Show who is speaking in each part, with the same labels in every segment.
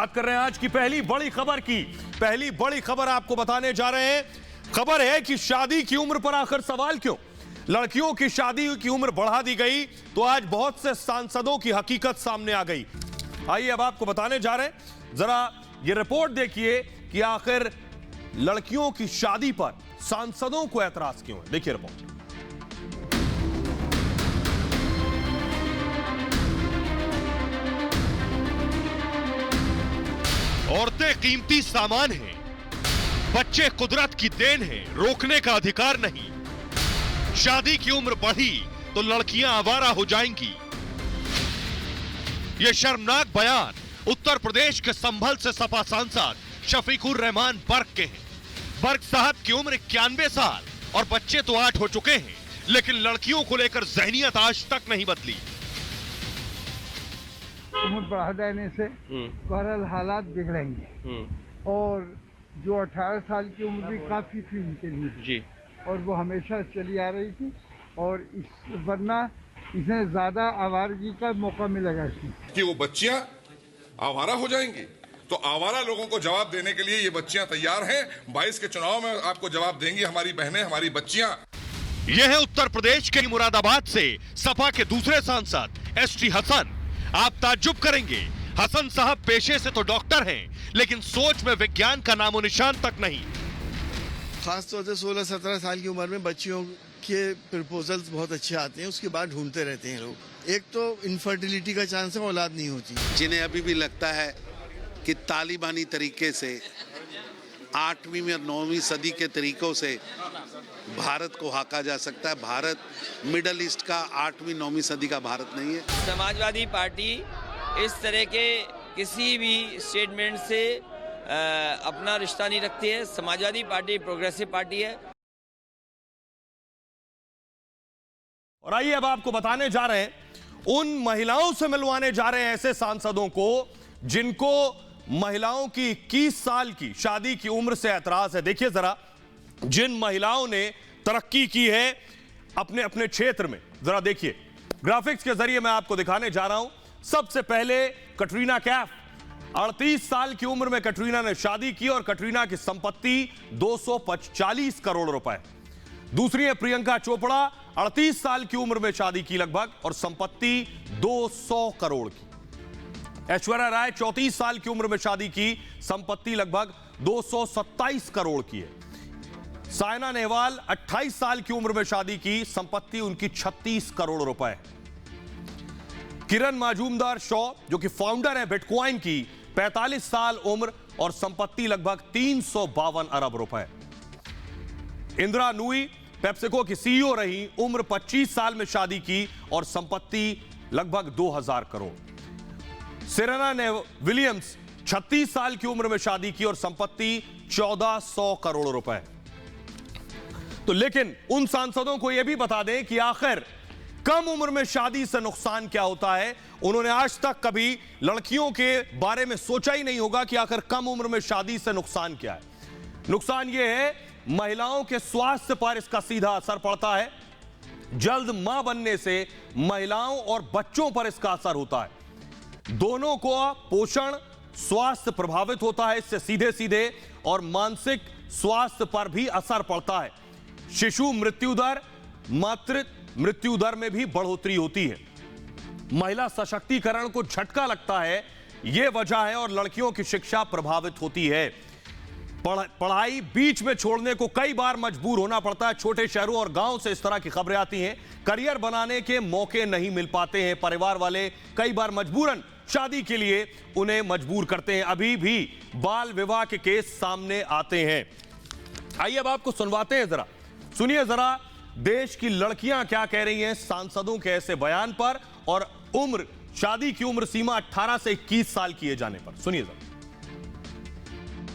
Speaker 1: बात कर रहे हैं आज की पहली बड़ी खबर की। पहली बड़ी खबर आपको बताने जा रहे हैं। खबर है कि शादी की उम्र पर आखिर सवाल क्यों? लड़कियों की शादी की उम्र बढ़ा दी गई तो आज बहुत से सांसदों की हकीकत सामने आ गई। आइए अब आपको बताने जा रहे हैं, जरा ये रिपोर्ट देखिए कि आखिर लड़कियों की शादी पर सांसदों को ऐतराज क्यों है। देखिए रिपोर्ट।
Speaker 2: औरतें कीमती सामान हैं, बच्चे कुदरत की देन है, रोकने का अधिकार नहीं। शादी की उम्र बढ़ी तो लड़कियां आवारा हो जाएंगी। ये शर्मनाक बयान उत्तर प्रदेश के संभल से सपा सांसद शफीकुर रहमान बर्क के हैं। बर्क साहब की उम्र 91 साल और बच्चे तो 8 हो चुके हैं, लेकिन लड़कियों को लेकर ज़हनियत आज तक नहीं बदली।
Speaker 3: उम्र बढ़ा देने से बहरहाल हालात बिगड़ेंगे और जो 18 साल की उम्र भी काफी थी उनके लिए जी, और वो हमेशा चली आ रही थी और वरना इसे ज्यादा आवारगी का मौका मिलेगा
Speaker 4: कि वो बच्चियां आवारा हो जाएंगी। तो आवारा लोगों को जवाब देने के लिए ये बच्चियां तैयार हैं। 22 के चुनाव में आपको जवाब देंगी हमारी बहनें, हमारी बच्चियां।
Speaker 2: यह है उत्तर प्रदेश के मुरादाबाद से सपा के दूसरे सांसद एसटी हसन। आप ताज्जुब करेंगे, हसन साहब पेशे से तो डॉक्टर हैं, लेकिन सोच में विज्ञान का नामो निशान तक नहीं।
Speaker 5: खासतौर से 16-17 साल की उम्र में बच्चियों के प्रपोजल्स बहुत अच्छे आते हैं, उसके बाद ढूंढते रहते हैं लोग। एक तो इनफर्टिलिटी का चांस है, औलाद नहीं होती।
Speaker 6: जिन्हें अभी भी लगता है कि तालिबानी तरीके से 8वीं और 9वीं सदी के तरीकों से भारत को हाका जा सकता है। भारत मिडल ईस्ट का 8वीं 9वीं सदी का भारत नहीं है।
Speaker 7: समाजवादी पार्टी इस तरह के किसी भी स्टेटमेंट से अपना रिश्ता नहीं रखती है। समाजवादी पार्टी प्रोग्रेसिव पार्टी है।
Speaker 1: और आइए अब आपको बताने जा रहे हैं, उन महिलाओं से मिलवाने जा रहे हैं ऐसे सांसदों को जिनको महिलाओं की 21 साल की शादी की उम्र से ऐतराज है। देखिए जरा, जिन महिलाओं ने तरक्की की है अपने अपने क्षेत्र में, जरा देखिए ग्राफिक्स के जरिए मैं आपको दिखाने जा रहा हूं। सबसे पहले कटरीना कैफ, 38 साल की उम्र में कटरीना ने शादी की और कटरीना की संपत्ति 240 करोड़ रुपए। दूसरी है प्रियंका चोपड़ा, 38 साल की उम्र में शादी की लगभग और संपत्ति 200 करोड़ की। ऐश्वर्या राय 34 साल की उम्र में शादी की, संपत्ति लगभग 227 करोड़ की है। साइना नेहवाल 28 साल की उम्र में शादी की, संपत्ति उनकी 36 करोड़ रुपए। किरण मजूमदार शॉ जो कि फाउंडर है बिटकॉइन की, 45 साल उम्र और संपत्ति लगभग 352 अरब रुपए। इंदिरा नूई पेप्सिको की सीईओ रही, उम्र 25 साल में शादी की और संपत्ति लगभग 2000 करोड़। सेरेना ने विलियम्स 36 साल की उम्र में शादी की और संपत्ति 1400 करोड़ रुपए। तो लेकिन उन सांसदों को यह भी बता दें कि आखिर कम उम्र में शादी से नुकसान क्या होता है। उन्होंने आज तक कभी लड़कियों के बारे में सोचा ही नहीं होगा कि आखिर कम उम्र में शादी से नुकसान क्या है। नुकसान यह है, महिलाओं के स्वास्थ्य पर इसका सीधा असर पड़ता है। जल्द मां बनने से महिलाओं और बच्चों पर इसका असर होता है। दोनों को पोषण, स्वास्थ्य प्रभावित होता है इससे सीधे सीधे, और मानसिक स्वास्थ्य पर भी असर पड़ता है। शिशु मृत्यु दर, मातृ मृत्यु दर में भी बढ़ोतरी होती है। महिला सशक्तिकरण को झटका लगता है, यह वजह है, और लड़कियों की शिक्षा प्रभावित होती है। पढ़ाई बीच में छोड़ने को कई बार मजबूर होना पड़ता है। छोटे शहरों और गांव से इस तरह की खबरें आती हैं। करियर बनाने के मौके नहीं मिल पाते हैं। परिवार वाले कई बार मजबूरन शादी के लिए उन्हें मजबूर करते हैं। अभी भी बाल विवाह के केस सामने आते हैं। आइए अब आपको सुनवाते हैं, जरा सुनिए जरा देश की लड़कियां क्या कह रही हैं सांसदों के ऐसे बयान पर और उम्र, शादी की उम्र सीमा 18 से 21 साल किए जाने पर। सुनिए जरा।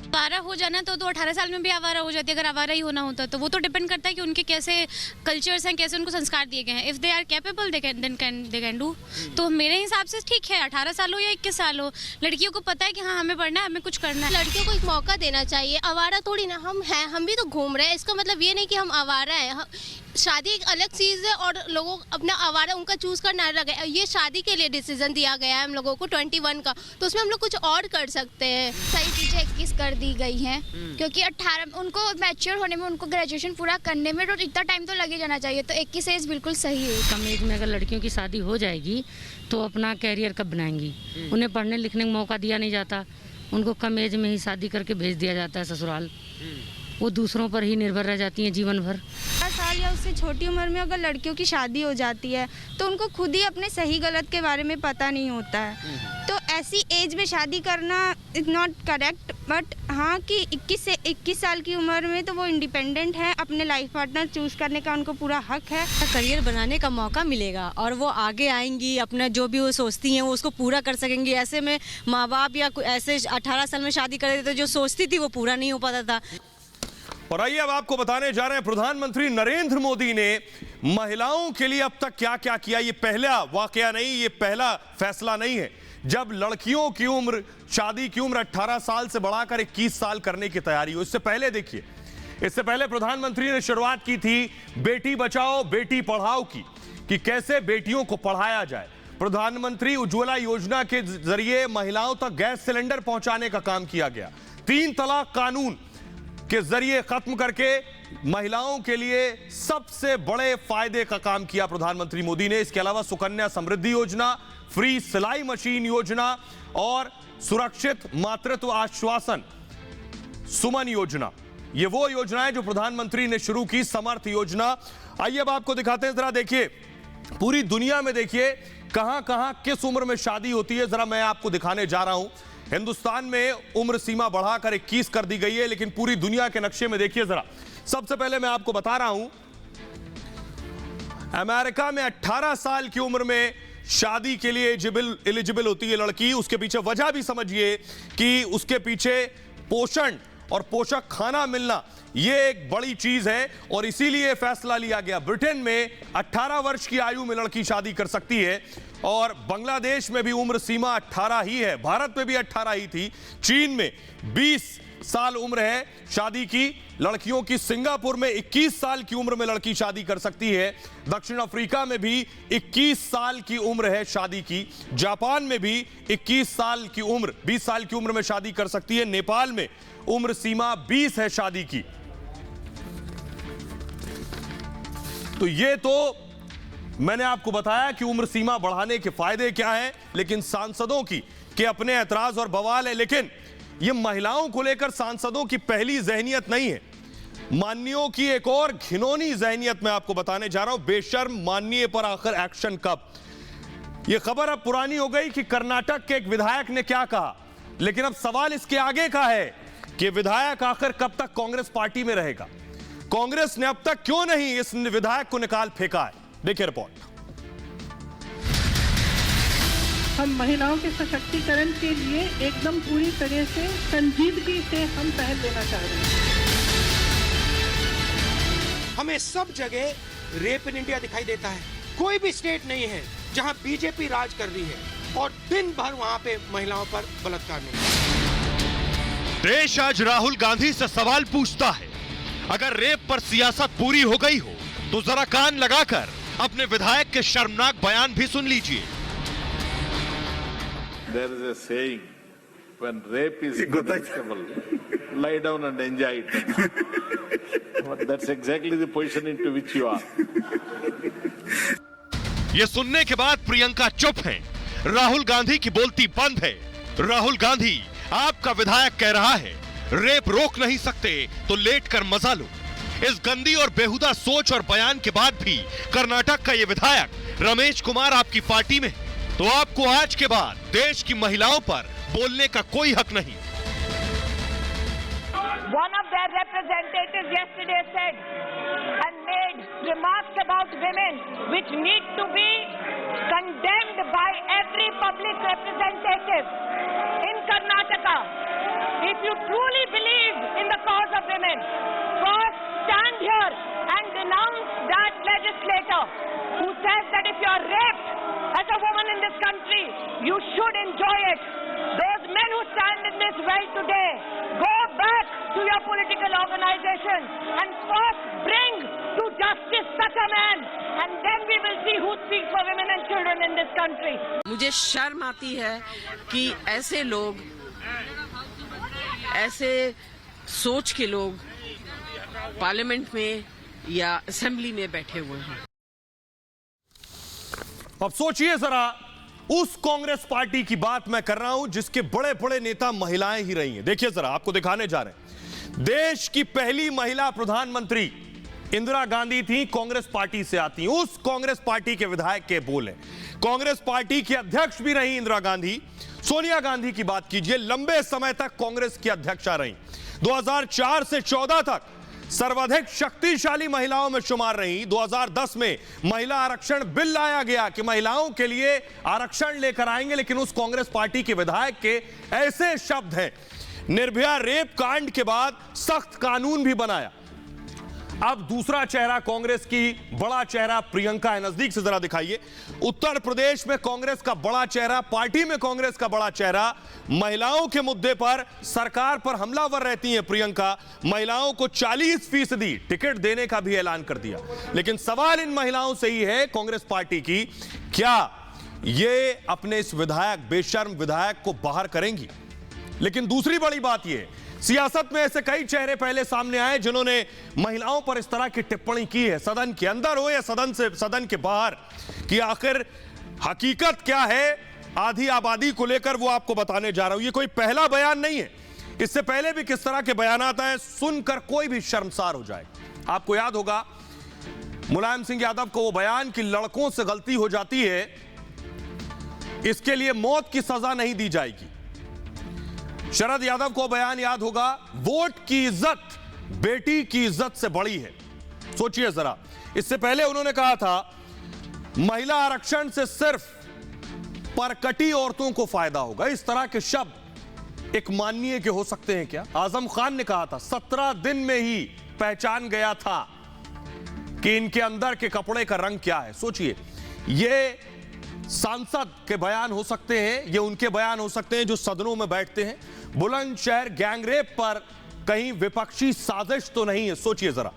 Speaker 8: आवारा हो जाना तो 18 साल में भी आवारा हो जाती है, अगर आवारा ही होना होता तो वो तो डिपेंड करता है कि उनके कैसे कल्चर्स हैं, कैसे उनको संस्कार दिए गए हैं। If they are capable they can do. तो मेरे हिसाब से ठीक है, 18 साल हो या 21 साल हो, लड़कियों को पता है कि हाँ हमें पढ़ना है, हमें कुछ करना है।
Speaker 9: लड़कियों को एक मौका देना चाहिए। आवारा थोड़ी ना हम हैं, हम भी तो घूम रहे हैं। इसका मतलब ये नहीं कि हम आवारा हैं। शादी एक अलग चीज़ है और लोगों अपना आवारा उनका चूज़ करना अलग है। ये शादी के लिए डिसीजन दिया गया है हम लोगों को 21 का, तो उसमें हम लोग कुछ और कर सकते हैं।
Speaker 8: सही चीज़ें 21 कर दी गई हैं, क्योंकि 18 उनको मैच्योर होने में, उनको ग्रेजुएशन पूरा करने में तो इतना टाइम तो लगे जाना चाहिए। तो 21 एज बिल्कुल सही है।
Speaker 10: कम एज में अगर लड़कियों की शादी हो जाएगी तो अपना कैरियर कब बनाएंगी? उन्हें पढ़ने लिखने का मौका दिया नहीं जाता, उनको कम एज में ही शादी करके भेज दिया जाता है ससुराल। वो दूसरों पर ही निर्भर रह जाती हैं जीवन भर।
Speaker 8: 18 साल या उससे छोटी उम्र में अगर लड़कियों की शादी हो जाती है तो उनको खुद ही अपने सही गलत के बारे में पता नहीं होता है। तो ऐसी एज में शादी करना इज़ नॉट करेक्ट। बट हाँ कि 21 से 21 साल की उम्र में तो वो इंडिपेंडेंट है, अपने लाइफ पार्टनर चूज़ करने का उनको पूरा हक है।
Speaker 10: करियर बनाने का मौका मिलेगा और वो आगे आएंगी, अपना जो भी वो सोचती हैं वो उसको पूरा कर सकेंगी। ऐसे में माँ बाप या ऐसे 18 साल में शादी कर देते तो जो सोचती थी वो पूरा नहीं हो पाता था।
Speaker 1: और आइए अब आपको बताने जा रहे हैं प्रधानमंत्री नरेंद्र मोदी ने महिलाओं के लिए अब तक क्या क्या किया। ये पहला वाकया नहीं, ये पहला फैसला नहीं है जब लड़कियों की उम्र, शादी की उम्र 18 साल से बढ़ाकर 21 साल करने की तैयारी हो। इससे पहले देखिए, इससे पहले प्रधानमंत्री ने शुरुआत की थी बेटी बचाओ बेटी पढ़ाओ की, कि कैसे बेटियों को पढ़ाया जाए। प्रधानमंत्री उज्ज्वला योजना के जरिए महिलाओं तक गैस सिलेंडर पहुंचाने का काम किया गया। 3 तलाक कानून के जरिए खत्म करके महिलाओं के लिए सबसे बड़े फायदे का काम किया प्रधानमंत्री मोदी ने। इसके अलावा सुकन्या समृद्धि योजना, फ्री सिलाई मशीन योजना और सुरक्षित मातृत्व आश्वासन सुमन योजना, ये वो योजनाएं जो प्रधानमंत्री ने शुरू की। समर्थ योजना, आइए अब आपको दिखाते हैं, जरा देखिए पूरी दुनिया में, देखिए कहां कहां किस उम्र में शादी होती है, जरा मैं आपको दिखाने जा रहा हूं। हिंदुस्तान में उम्र सीमा बढ़ाकर 21 कर दी गई है, लेकिन पूरी दुनिया के नक्शे में देखिए जरा। सबसे पहले मैं आपको बता रहा हूं, अमेरिका में 18 साल की उम्र में शादी के लिए एलिजिबल होती है लड़की। उसके पीछे वजह भी समझिए कि उसके पीछे पोषण और पोषक खाना मिलना ये एक बड़ी चीज है, और इसीलिए फैसला लिया गया। ब्रिटेन में 18 वर्ष की आयु में लड़की शादी कर सकती है, और बांग्लादेश में भी उम्र सीमा 18 ही है। भारत में भी 18 ही थी। चीन में 20 साल उम्र है शादी की लड़कियों की। सिंगापुर में 21 साल की उम्र में लड़की शादी कर सकती है। दक्षिण अफ्रीका में भी 21 साल की उम्र है शादी की। जापान में भी 21 साल की उम्र, 20 साल की उम्र में शादी कर सकती है। नेपाल में उम्र सीमा 20 है शादी की। तो ये तो मैंने आपको बताया कि उम्र सीमा बढ़ाने के फायदे क्या हैं, लेकिन सांसदों के अपने ऐतराज और बवाल है। लेकिन ये महिलाओं को लेकर सांसदों की पहली जहनियत नहीं है। माननीयों की एक और घिनौनी जहनियत मैं आपको बताने जा रहा हूं। बेशर्म माननीय पर आखिर एक्शन कब? यह खबर अब पुरानी हो गई कि कर्नाटक के एक विधायक ने क्या कहा, लेकिन अब सवाल इसके आगे का है कि विधायक आखिर कब तक कांग्रेस पार्टी में रहेगा। कांग्रेस ने अब तक क्यों नहीं इस विधायक को निकाल फेंका है? देखिए रिपोर्ट।
Speaker 11: हम महिलाओं के सशक्तिकरण के लिए एकदम पूरी तरह से संजीदगी से हम पहल लेना चाह रहे हैं।
Speaker 12: हमें सब जगह रेप इन इंडिया दिखाई देता है। कोई भी स्टेट नहीं है जहां बीजेपी राज कर रही है और दिन भर वहां पे महिलाओं पर बलात्कार नहीं।
Speaker 2: देश आज राहुल गांधी से सवाल पूछता है, अगर रेप पर सियासत पूरी हो गई हो तो जरा कान लगाकर अपने विधायक के शर्मनाक बयान भी सुन लीजिए।
Speaker 13: There is a saying, when rape is punishable, lie down and enjoy it. But that's exactly the position into which you are.
Speaker 2: ये सुनने के बाद प्रियंका चुप हैं। राहुल गांधी की बोलती बंद है। राहुल गांधी, आपका विधायक कह रहा है रेप रोक नहीं सकते तो लेट कर मजा लो। इस गंदी और बेहुदा सोच और बयान के बाद भी कर्नाटक का ये विधायक रमेश कुमार आपकी पार्टी में, तो आपको आज के बाद देश की महिलाओं पर बोलने का कोई हक नहीं।
Speaker 14: One of their representatives yesterday said and made remarks about women which need to be condemned by every public representative in Karnataka. Karnataka, if you truly believe in the cause of women, first stand here and denounce that legislator who says that if you are raped as a woman in this country, you should enjoy it. Those men who stand in this well today, go back to your political organization and first bring to justice such a man, and then we will see who speaks for women and children in this country.
Speaker 15: मुझे शर्म आती है कि ऐसे लोग, ऐसे सोच के लोग पार्लियामेंट में या असेंबली में बैठे हुए हैं।
Speaker 1: अब सोचिए जरा, उस कांग्रेस पार्टी की बात मैं कर रहा हूं जिसके बड़े बड़े नेता महिलाएं ही रही हैं। देखिए जरा, आपको दिखाने जा रहे हैं, देश की पहली महिला प्रधानमंत्री इंदिरा गांधी थी, कांग्रेस पार्टी से आती। उस कांग्रेस पार्टी के विधायक के बोल हैं। कांग्रेस पार्टी की अध्यक्ष भी रही इंदिरा गांधी। सोनिया गांधी की बात कीजिए, लंबे समय तक कांग्रेस की अध्यक्षा रही। 2004 से 14 तक सर्वाधिक शक्तिशाली महिलाओं में शुमार रही। 2010 में महिला आरक्षण बिल लाया गया कि महिलाओं के लिए आरक्षण लेकर आएंगे, लेकिन उस कांग्रेस पार्टी के विधायक के ऐसे शब्द हैं, निर्भया रेप कांड के बाद सख्त कानून भी बनाया। अब दूसरा चेहरा कांग्रेस की, बड़ा चेहरा प्रियंका है। नजदीक से जरा दिखाइए, उत्तर प्रदेश में कांग्रेस का बड़ा चेहरा, पार्टी में कांग्रेस का बड़ा चेहरा, महिलाओं के मुद्दे पर सरकार पर हमलावर रहती हैं प्रियंका। महिलाओं को 40% टिकट देने का भी ऐलान कर दिया। लेकिन सवाल इन महिलाओं से ही है, कांग्रेस पार्टी की, क्या ये अपने इस विधायक, बेशर्म विधायक को बाहर करेंगी? लेकिन दूसरी बड़ी बात यह, सियासत में ऐसे कई चेहरे पहले सामने आए जिन्होंने महिलाओं पर इस तरह की टिप्पणी की है, सदन के अंदर हो या सदन के बाहर, कि आखिर हकीकत क्या है आधी आबादी को लेकर, वो आपको बताने जा रहा हूं। ये कोई पहला बयान नहीं है, इससे पहले भी किस तरह के बयान आते हैं, सुनकर कोई भी शर्मसार हो जाए। आपको याद होगा मुलायम सिंह यादव को वो बयान कि लड़कों से गलती हो जाती है, इसके लिए मौत की सजा नहीं दी जाएगी। शरद यादव को बयान याद होगा, वोट की इज्जत बेटी की इज्जत से बड़ी है। सोचिए जरा, इससे पहले उन्होंने कहा था महिला आरक्षण से सिर्फ परकटी औरतों को फायदा होगा। इस तरह के शब्द एक माननीय के हो सकते हैं क्या? आजम खान ने कहा था, 17 दिन में ही पहचान गया था कि इनके अंदर के कपड़े का रंग क्या है। सोचिए, ये सांसद के बयान हो सकते हैं, ये उनके बयान हो सकते हैं जो सदनों में बैठते हैं। बुलंदशहर गैंगरेप पर कहीं विपक्षी साजिश तो नहीं है? सोचिए जरा,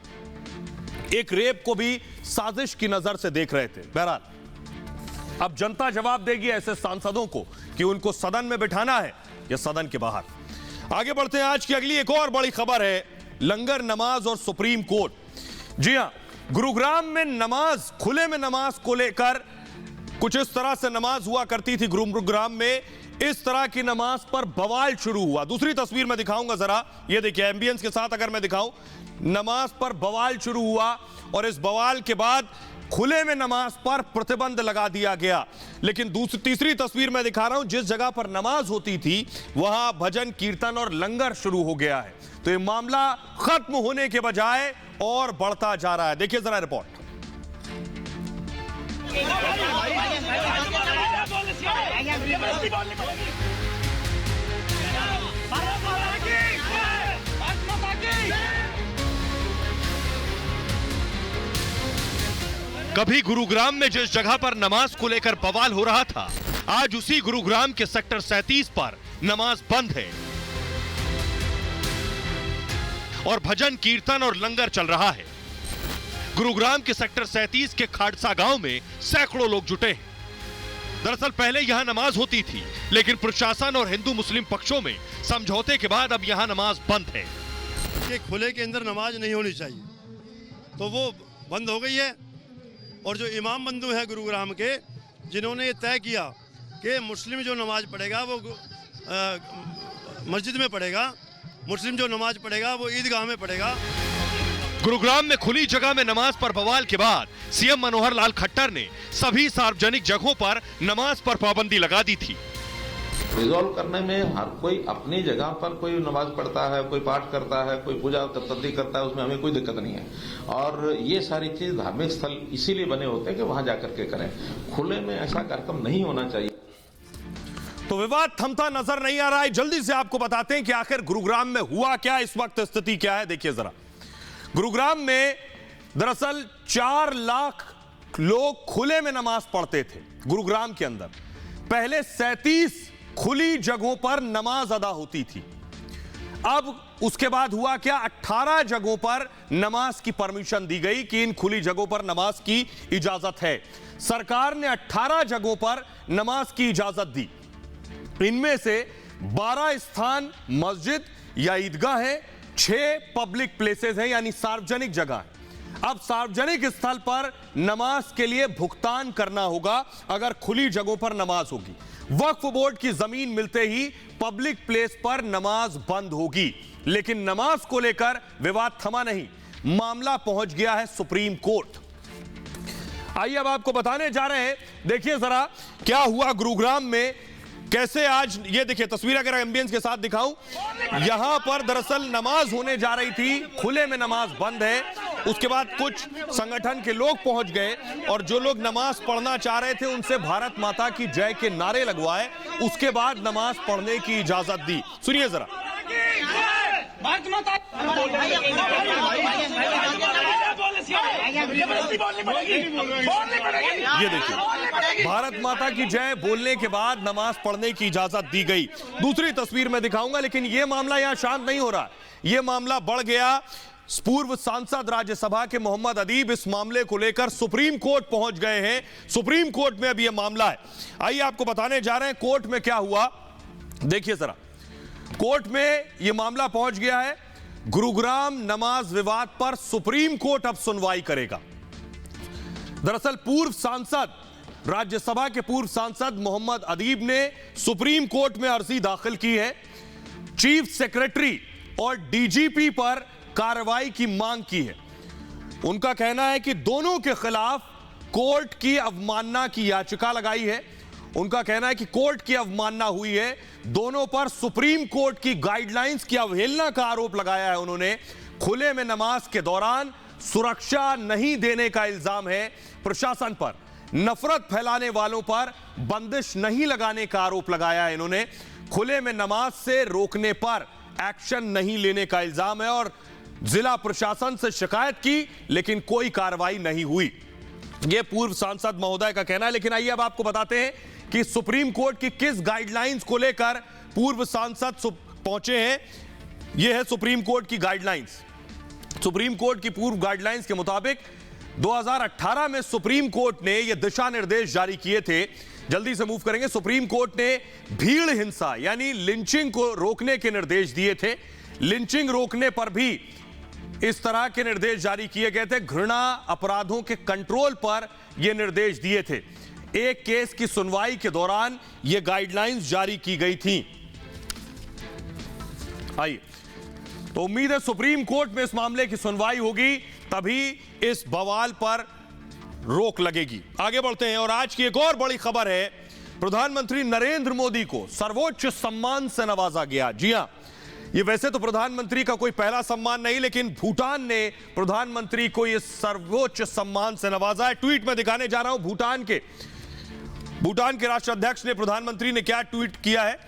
Speaker 1: एक रेप को भी साजिश की नजर से देख रहे थे। बहरहाल अब जनता जवाब देगी ऐसे सांसदों को कि उनको सदन में बिठाना है या सदन के बाहर। आगे बढ़ते हैं, आज की अगली एक और बड़ी खबर है, लंगर नमाज और सुप्रीम कोर्ट। जी हां, गुरुग्राम में नमाज, खुले में नमाज को लेकर कुछ इस तरह से नमाज हुआ करती थी गुरुग्राम में, इस तरह की नमाज पर बवाल शुरू हुआ। दूसरी तस्वीर मैं दिखाऊंगा जरा, ये देखिए एम्बियंस के साथ अगर मैं दिखाऊं, नमाज पर बवाल शुरू हुआ और इस बवाल के बाद खुले में नमाज पर प्रतिबंध लगा दिया गया। लेकिन तीसरी तस्वीर मैं दिखा रहा हूं, जिस जगह पर नमाज होती थी वहां भजन कीर्तन और लंगर शुरू हो गया है। तो ये मामला खत्म होने के बजाय और बढ़ता जा रहा है। देखिए जरा रिपोर्ट।
Speaker 2: कभी गुरुग्राम में जिस जगह पर नमाज को लेकर बवाल हो रहा था, आज उसी गुरुग्राम के सेक्टर 37 पर नमाज बंद है और भजन कीर्तन और लंगर चल रहा है। गुरुग्राम के सेक्टर 37 के खाड़सा गांव में सैकड़ों लोग जुटे हैं। दरअसल पहले यहां नमाज होती थी, लेकिन प्रशासन और हिंदू मुस्लिम पक्षों में समझौते के बाद अब यहां नमाज बंद है।
Speaker 16: कि खुले के अंदर नमाज नहीं होनी चाहिए, तो वो बंद हो गई है। और जो इमाम बंधु है गुरुग्राम के, जिन्होंने ये तय किया कि मुस्लिम जो नमाज पढ़ेगा वो मस्जिद में पढ़ेगा, मुस्लिम जो नमाज पढ़ेगा वो ईदगाह में पढ़ेगा।
Speaker 2: गुरुग्राम में खुली जगह में नमाज पर बवाल के बाद सीएम मनोहर लाल खट्टर ने सभी सार्वजनिक जगहों पर नमाज पर पाबंदी लगा दी थी।
Speaker 17: रिजॉल्व करने में हर कोई अपनी जगह पर कोई नमाज पढ़ता है, कोई पाठ करता है, कोई पूजा तत्पति करता है, उसमें हमें कोई दिक्कत नहीं है। और ये सारी चीज धार्मिक स्थल इसीलिए बने होते हैं कि वहां जाकर के करें, खुले में ऐसा कार्यक्रम नहीं होना चाहिए।
Speaker 1: तो विवाद थमता नजर नहीं आ रहा है। जल्दी से आपको बताते हैं कि आखिर गुरुग्राम में हुआ क्या, इस वक्त स्थिति क्या है। देखिए जरा, गुरुग्राम में दरअसल 4 लाख लोग खुले में नमाज पढ़ते थे। गुरुग्राम के अंदर पहले 37 खुली जगहों पर नमाज अदा होती थी। अब उसके बाद हुआ क्या, 18 जगहों पर नमाज की परमिशन दी गई कि इन खुली जगहों पर नमाज की इजाजत है। सरकार ने 18 जगहों पर नमाज की इजाजत दी। इनमें से 12 स्थान मस्जिद या ईदगाह है, 6 पब्लिक प्लेसेस हैं यानी सार्वजनिक जगह है। अब सार्वजनिक स्थल पर नमाज के लिए भुगतान करना होगा अगर खुली जगहों पर नमाज होगी। वक्फ बोर्ड की जमीन मिलते ही पब्लिक प्लेस पर नमाज बंद होगी, लेकिन नमाज को लेकर विवाद थमा नहीं, मामला पहुंच गया है सुप्रीम कोर्ट। आइए अब आपको बताने जा रहे हैं, देखिए जरा क्या हुआ गुरुग्राम में, कैसे आज ये देखिए तस्वीर अगर एम्बियंस के साथ दिखाऊं, यहां पर दरअसल नमाज होने जा रही थी, खुले में नमाज बंद है। उसके बाद कुछ संगठन के लोग पहुंच गए और जो लोग नमाज पढ़ना चाह रहे थे उनसे भारत माता की जय के नारे लगवाए, उसके बाद नमाज पढ़ने की इजाजत दी। सुनिए जरा। ये देखिए, भारत माता की जय बोलने के बाद नमाज पढ़ने की इजाजत दी गई। दूसरी तस्वीर में दिखाऊंगा, लेकिन यह मामला यहां शांत नहीं हो रहा, यह मामला बढ़ गया। पूर्व सांसद राज्यसभा के मोहम्मद अदीब इस मामले को लेकर सुप्रीम कोर्ट पहुंच गए हैं। सुप्रीम कोर्ट में अब यह मामला है। आइए आपको बताने जा रहे हैं कोर्ट में क्या हुआ। देखिए जरा, कोर्ट में यह मामला पहुंच गया है। गुरुग्राम नमाज विवाद पर सुप्रीम कोर्ट अब सुनवाई करेगा। दरअसल पूर्व सांसद, राज्यसभा के पूर्व सांसद मोहम्मद अदीब ने सुप्रीम कोर्ट में अर्जी दाखिल की है। चीफ सेक्रेटरी और डीजीपी पर कार्रवाई की मांग की है। उनका कहना है कि दोनों के खिलाफ कोर्ट की अवमानना की याचिका लगाई है। उनका कहना है कि कोर्ट की अवमानना हुई है, दोनों पर सुप्रीम कोर्ट की गाइडलाइंस की अवहेलना का आरोप लगाया है उन्होंने। खुले में नमाज के दौरान सुरक्षा नहीं देने का इल्जाम है प्रशासन पर। नफरत फैलाने वालों पर बंदिश नहीं लगाने का आरोप लगाया है इन्होंने। खुले में नमाज से रोकने पर एक्शन नहीं लेने का इल्जाम है और जिला प्रशासन से शिकायत की लेकिन कोई कार्रवाई नहीं हुई, यह पूर्व सांसद महोदय का कहना है। लेकिन आइए अब आपको बताते हैं कि सुप्रीम कोर्ट की किस गाइडलाइंस को लेकर पूर्व सांसद पहुंचे हैं। यह है सुप्रीम कोर्ट की गाइडलाइंस। सुप्रीम कोर्ट की पूर्व गाइडलाइंस के मुताबिक 2018 में सुप्रीम कोर्ट ने यह दिशा निर्देश जारी किए थे। जल्दी से मूव करेंगे। सुप्रीम कोर्ट ने भीड़ हिंसा यानी लिंचिंग को रोकने के निर्देश दिए थे। लिंचिंग रोकने पर भी इस तरह के निर्देश जारी किए गए थे। घृणा अपराधों के कंट्रोल पर यह निर्देश दिए थे। एक केस की सुनवाई के दौरान यह गाइडलाइंस जारी की गई थी। आइए, तो उम्मीद है सुप्रीम कोर्ट में इस मामले की सुनवाई होगी, तभी इस बवाल पर रोक लगेगी। आगे बढ़ते हैं और आज की एक और बड़ी खबर है, प्रधानमंत्री नरेंद्र मोदी को सर्वोच्च सम्मान से नवाजा गया। जी हां, ये वैसे तो प्रधानमंत्री का कोई पहला सम्मान नहीं, लेकिन भूटान ने प्रधानमंत्री को इस सर्वोच्च सम्मान से नवाजा है। ट्वीट में दिखाने जा रहा हूं भूटान के राष्ट्राध्यक्ष ने, प्रधानमंत्री ने क्या ट्वीट किया है।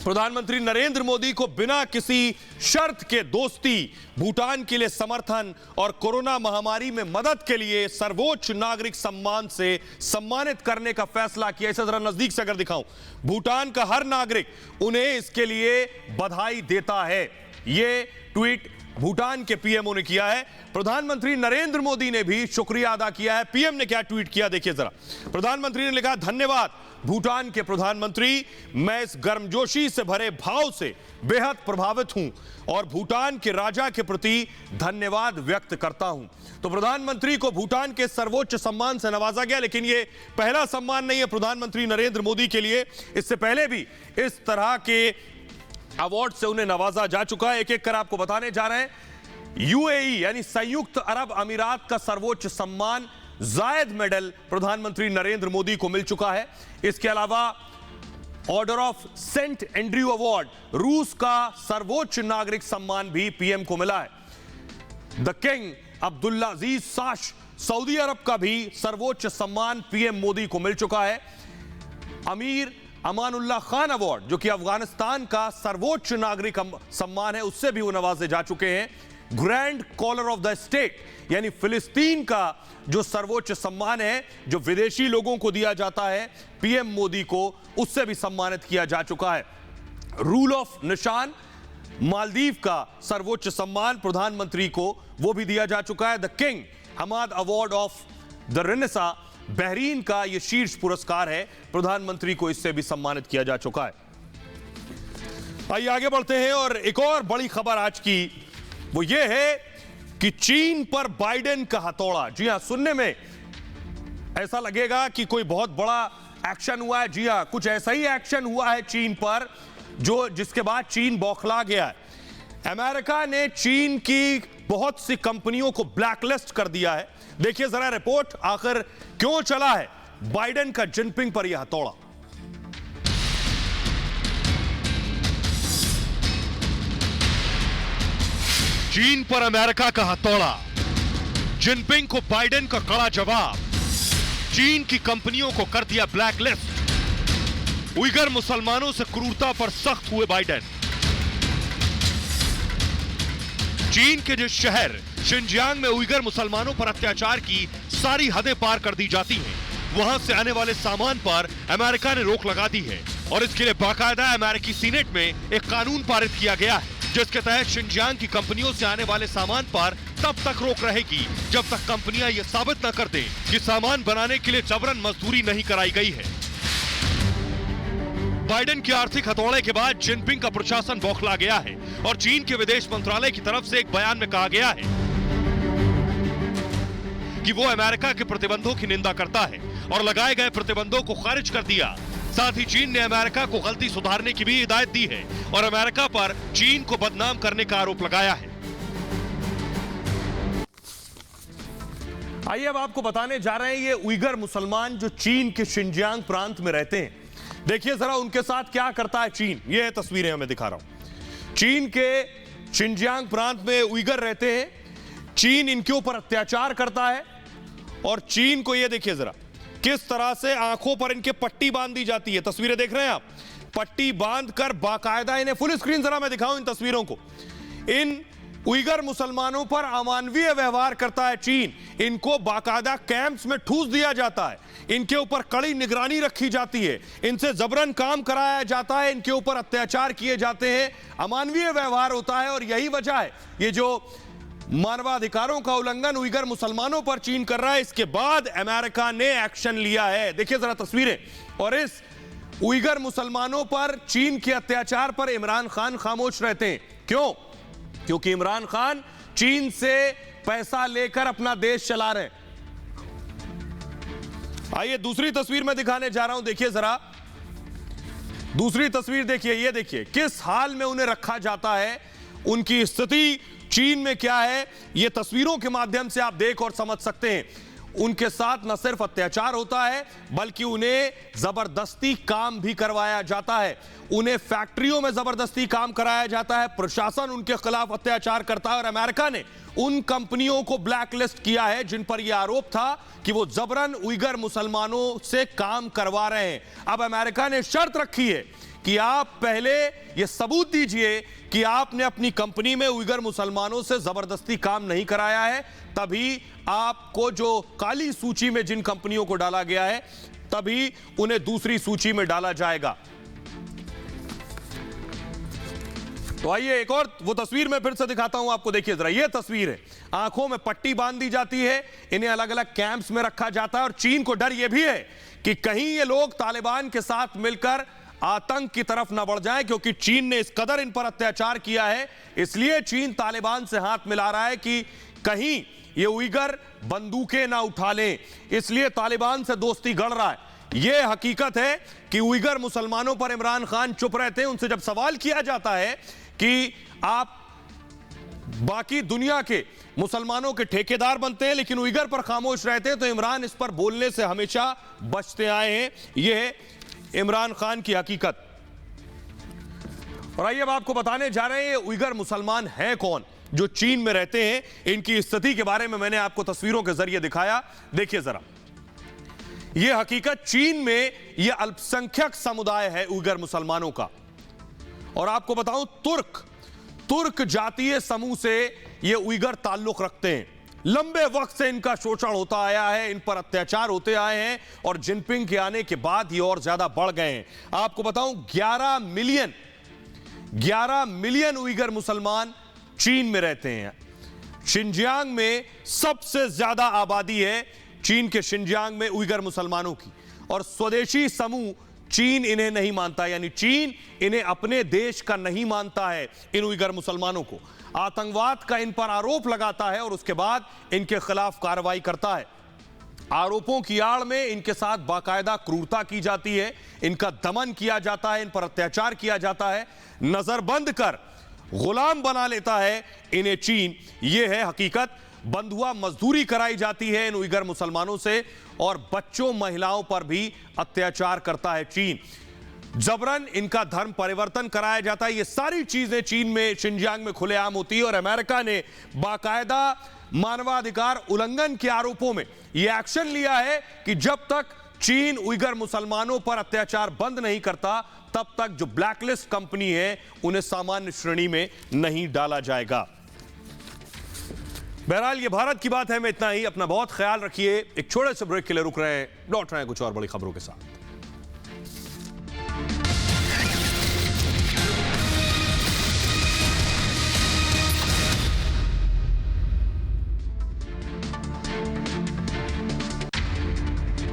Speaker 1: प्रधानमंत्री नरेंद्र मोदी को बिना किसी शर्त के दोस्ती, भूटान के लिए समर्थन और कोरोना महामारी में मदद के लिए सर्वोच्च नागरिक सम्मान से सम्मानित करने का फैसला किया। इसे जरा नजदीक से अगर दिखाऊं, भूटान का हर नागरिक उन्हें इसके लिए बधाई देता है। यह ट्वीट भूटान के पीएमओ ने किया है। प्रधानमंत्री नरेंद्र मोदी ने भी शुक्रिया अदा किया है। पीएम ने क्या ट्वीट किया देखिए जरा। प्रधानमंत्री ने लिखा, धन्यवाद भूटान के प्रधानमंत्री, मैं इस गर्मजोशी से भरे भाव से बेहद प्रभावित हूं और भूटान के राजा के प्रति धन्यवाद व्यक्त करता हूं। तो प्रधानमंत्री को भूटान के सर्वोच्च सम्मान से नवाजा गया, लेकिन यह पहला सम्मान नहीं है प्रधानमंत्री नरेंद्र मोदी के लिए। इससे पहले भी इस तरह के अवार्ड से उन्हें नवाजा जा चुका है। एक एक कर आपको बताने जा रहे हैं। यूएई यानी संयुक्त अरब अमीरात का सर्वोच्च सम्मान जायद मेडल प्रधानमंत्री नरेंद्र मोदी को मिल चुका है। इसके अलावा Order of Saint Andrew award, रूस का सर्वोच्च नागरिक सम्मान भी पीएम को मिला है। The king Abdullah Aziz sash, सऊदी अरब का भी सर्वोच्च सम्मान पीएम मोदी को मिल चुका है। अमीर अमानुल्लाह खान अवार्ड, जो कि अफगानिस्तान का सर्वोच्च नागरिक सम्मान है, उससे भी वो नवाजे जा चुके हैं। Grand collar of the state, यानी फिलिस्तीन का जो सर्वोच्च सम्मान है, जो विदेशी लोगों को दिया जाता है, पीएम मोदी को उससे भी सम्मानित किया जा चुका है। रूल ऑफ निशान, मालदीव का सर्वोच्च सम्मान प्रधानमंत्री को वो भी दिया जा चुका है। The King Hamad award of the Renaissance, Bahrain का यह शीर्ष पुरस्कार है, प्रधानमंत्री को इससे भी सम्मानित किया जा चुका है। आइए आगे बढ़ते हैं और एक और बड़ी खबर आज की वो ये है कि चीन पर बाइडेन का हथौड़ा। जी हां, सुनने में ऐसा लगेगा कि कोई बहुत बड़ा एक्शन हुआ है। जी हां, कुछ ऐसा ही एक्शन हुआ है चीन पर जिसके बाद चीन बौखला गया है। अमेरिका ने चीन की बहुत सी कंपनियों को ब्लैकलिस्ट कर दिया है। देखिए जरा रिपोर्ट, आखिर क्यों चला है बाइडेन का जिनपिंग पर यह हथौड़ा।
Speaker 2: चीन पर अमेरिका का हथौड़ा, जिनपिंग को बाइडेन का कड़ा जवाब। चीन की कंपनियों को कर दिया ब्लैकलिस्ट। उइगर मुसलमानों से क्रूरता पर सख्त हुए बाइडेन। चीन के जिस शहर शिनजियांग में उइगर मुसलमानों पर अत्याचार की सारी हदें पार कर दी जाती हैं, वहां से आने वाले सामान पर अमेरिका ने रोक लगा दी है और इसके लिए बाकायदा अमेरिकी सीनेट में एक कानून पारित किया गया है, जिसके तहत शिनजियांग की कंपनियों से आने वाले सामान पर तब तक रोक रहेगी जब तक कंपनियां यह साबित न कर दें कि सामान बनाने के लिए जबरन मजदूरी नहीं कराई गई है। बाइडेन के आर्थिक हथौड़े के बाद जिनपिंग का प्रशासन बौखला गया है और चीन के विदेश मंत्रालय की तरफ से एक बयान में कहा गया है कि वो अमेरिका के प्रतिबंधों की निंदा करता है और लगाए गए प्रतिबंधों को खारिज कर दिया। साथ ही चीन ने अमेरिका को गलती सुधारने की भी हिदायत दी है और अमेरिका पर चीन को बदनाम करने का आरोप लगाया है।
Speaker 1: आइए अब आपको बताने जा रहे हैं ये उइगर मुसलमान जो चीन के शिनजियांग प्रांत में रहते हैं। देखिए जरा उनके साथ क्या करता है चीन। ये तस्वीरें हमें दिखा रहा हूं। चीन के शिनजियांग प्रांत में उइगर रहते हैं। चीन इनके ऊपर अत्याचार करता है और चीन को ये देखिए जरा किस तरह से आंखों पर इनके पट्टी बांध दी जाती है। तस्वीरें देख रहे हैं आप, पट्टी बांधकर बाकायदा इन्हें, फुल स्क्रीन जरा मैं दिखाऊं इन तस्वीरों को, इन उइगर मुसलमानों पर अमानवीय व्यवहार करता है चीन। इनको बाकायदा कैंप्स में ठूस दिया जाता है, इनके ऊपर कड़ी निगरानी रखी जाती है, इनसे जबरन काम कराया जाता है, इनके ऊपर अत्याचार किए जाते हैं, अमानवीय व्यवहार होता है। और यही वजह है ये जो मानवाधिकारों का उल्लंघन उइगर मुसलमानों पर चीन कर रहा है, इसके बाद अमेरिका ने एक्शन लिया है। देखिए जरा तस्वीरें। और इस उइगर मुसलमानों पर चीन के अत्याचार पर इमरान खान खामोश रहते हैं। क्यों? क्योंकि इमरान खान चीन से पैसा लेकर अपना देश चला रहे हैं। आइए दूसरी तस्वीर में दिखाने जा रहा हूं। देखिए जरा दूसरी तस्वीर देखिए, ये देखिए किस हाल में उन्हें रखा जाता है, उनकी स्थिति चीन में क्या है, ये तस्वीरों के माध्यम से आप देख और समझ सकते हैं। उनके साथ न सिर्फ अत्याचार होता है बल्कि उन्हें जबरदस्ती काम भी करवाया जाता है, उन्हें फैक्ट्रियों में जबरदस्ती काम कराया जाता है, प्रशासन उनके खिलाफ अत्याचार करता है। और अमेरिका ने उन कंपनियों को ब्लैकलिस्ट किया है जिन पर यह आरोप था कि वो जबरन उइगर मुसलमानों से काम करवा रहे हैं। अब अमेरिका ने शर्त रखी है कि आप पहले यह सबूत दीजिए कि आपने अपनी कंपनी में उइगर मुसलमानों से जबरदस्ती काम नहीं कराया है, तभी आपको जो काली सूची में जिन कंपनियों को डाला गया है तभी उन्हें दूसरी सूची में डाला जाएगा। तो आइए एक और वो तस्वीर मैं फिर से दिखाता हूं आपको। देखिए जरा, ये तस्वीर है, आंखों में पट्टी बांध दी जाती है, इन्हें अलग अलग कैंप्स में रखा जाता है। और चीन को डर यह भी है कि कहीं ये लोग तालिबान के साथ मिलकर आतंक की तरफ न बढ़ जाएं, क्योंकि चीन ने इस कदर इन पर अत्याचार किया है, इसलिए चीन तालिबान से हाथ मिला रहा है कि कहीं ये उइगर बंदूकें ना उठा लें, इसलिए तालिबान से दोस्ती गढ़ रहा है। यह हकीकत है कि उइगर मुसलमानों पर इमरान खान चुप रहते हैं। उनसे जब सवाल किया जाता है कि आप बाकी दुनिया के मुसलमानों के ठेकेदार बनते हैं लेकिन उइगर पर खामोश रहते हैं, तो इमरान इस पर बोलने से हमेशा बचते आए हैं। यह इमरान खान की हकीकत। और आइए अब आपको बताने जा रहे हैं उइगर मुसलमान हैं कौन जो चीन में रहते हैं। इनकी स्थिति के बारे में मैंने आपको तस्वीरों के जरिए दिखाया। देखिए जरा, यह हकीकत चीन में यह अल्पसंख्यक समुदाय है उइगर मुसलमानों का। और आपको बताऊं, तुर्क जातीय समूह से ये उइगर ताल्लुक रखते हैं। लंबे वक्त से इनका शोषण होता आया है, इन पर अत्याचार होते आए हैं और जिनपिंग के आने के बाद ये और ज्यादा बढ़ गए हैं। आपको बताऊं, 11 मिलियन उइगर मुसलमान चीन में रहते हैं। शिनजियांग में सबसे ज्यादा आबादी है चीन के शिनजियांग में उइगर मुसलमानों की। और स्वदेशी समूह चीन इन्हें नहीं मानता, यानी चीन इन्हें अपने देश का नहीं मानता है, इन उइगर मुसलमानों को। आतंकवाद का इन पर आरोप लगाता है और उसके बाद इनके खिलाफ कार्रवाई करता है। आरोपों की आड़ में इनके साथ बाकायदा क्रूरता की जाती है, इनका दमन किया जाता है, इन पर अत्याचार किया जाता है, नजरबंद कर गुलाम बना लेता है इन्हें चीन। यह है हकीकत। बंधुआ मजदूरी कराई जाती है इन उइगर मुसलमानों से और बच्चों महिलाओं पर भी अत्याचार करता है चीन। जबरन इनका धर्म परिवर्तन कराया जाता है। ये सारी चीजें चीन में शिनजियांग में खुलेआम होती है और अमेरिका ने बाकायदा मानवाधिकार उल्लंघन के आरोपों में यह एक्शन लिया है कि जब तक चीन उइगर मुसलमानों पर अत्याचार बंद नहीं करता, तब तक जो ब्लैकलिस्ट कंपनी है उन्हें सामान्य श्रेणी में नहीं डाला जाएगा। बहरहाल ये भारत की बात है। मैं इतना ही। अपना बहुत ख्याल रखिए। एक छोटे से ब्रेक के लिए रुक रहे हैं, लौट रहे हैं कुछ और बड़ी खबरों के साथ।